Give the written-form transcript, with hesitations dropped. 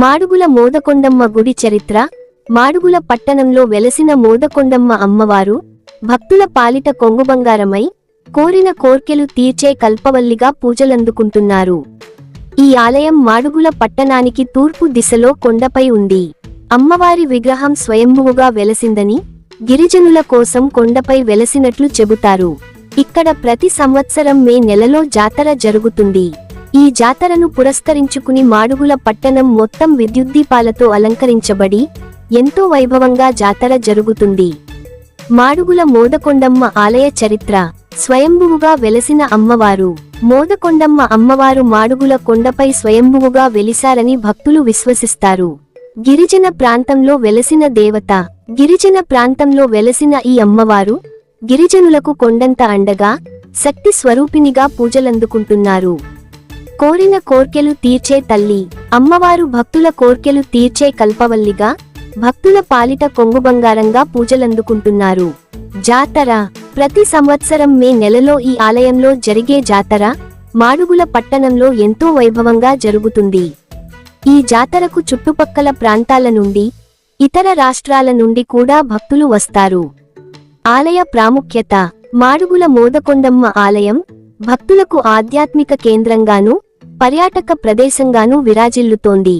మాడుగుల మోదకొండమ్మ గుడి చరిత్ర. మాడుగుల పట్టణంలో వెలసిన మోదకొండమ్మ అమ్మవారు భక్తుల పాలిట కొంగుబంగారమై కోరిన కోర్కెలు తీర్చే కల్పవల్లిగా పూజలందుకుంటున్నారు. ఈ ఆలయం మాడుగుల పట్టణానికి తూర్పు దిశలో కొండపై ఉంది. అమ్మవారి విగ్రహం స్వయంభువుగా వెలసిందని, గిరిజనుల కోసం కొండపై వెలసినట్లు చెబుతారు. ఇక్కడ ప్రతి సంవత్సరం మే నెలలో జాతర జరుగుతుంది. ఈ జాతరను పురస్కరించుకుని మాడుగుల పట్టణం మొత్తం విద్యుద్దీపాలతో అలంకరించబడి ఎంతో వైభవంగా జాతర జరుగుతుంది. మాడుగుల మోదకొండమ్మ ఆలయ చరిత్ర. స్వయంభువుగా వెలసిన అమ్మవారు. మోదకొండమ్మ అమ్మవారు మాడుగుల కొండపై స్వయంభువుగా వెలిసారని భక్తులు విశ్వసిస్తారు. గిరిజన ప్రాంతంలో వెలసిన దేవత. గిరిజన ప్రాంతంలో వెలసిన ఈ అమ్మవారు గిరిజనులకు కొండంత అండగా, శక్తి స్వరూపినిగా పూజలందుకుంటున్నారు. కోరిన కోర్కెలు తీర్చే తల్లి. అమ్మవారు భక్తుల కోర్కెలు తీర్చే కల్పవల్లిగా, భక్తుల పాలిట కొంగుబంగారంగా పూజలందుకుంటున్నారు. జాతర. ప్రతి సంవత్సరం మే నెలలో ఈ ఆలయంలో జరిగే జాతర మాడుగుల పట్టణంలో ఎంతో వైభవంగా జరుగుతుంది. ఈ జాతరకు చుట్టుపక్కల ప్రాంతాల నుండి, ఇతర రాష్ట్రాల నుండి కూడా భక్తులు వస్తారు. ఆలయ ప్రాముఖ్యత. మాడుగుల మోదకొండమ్మ ఆలయం భక్తులకు ఆధ్యాత్మిక కేంద్రంగానూ, పర్యాటక ప్రదేశంగానూ విరాజిల్లుతోంది.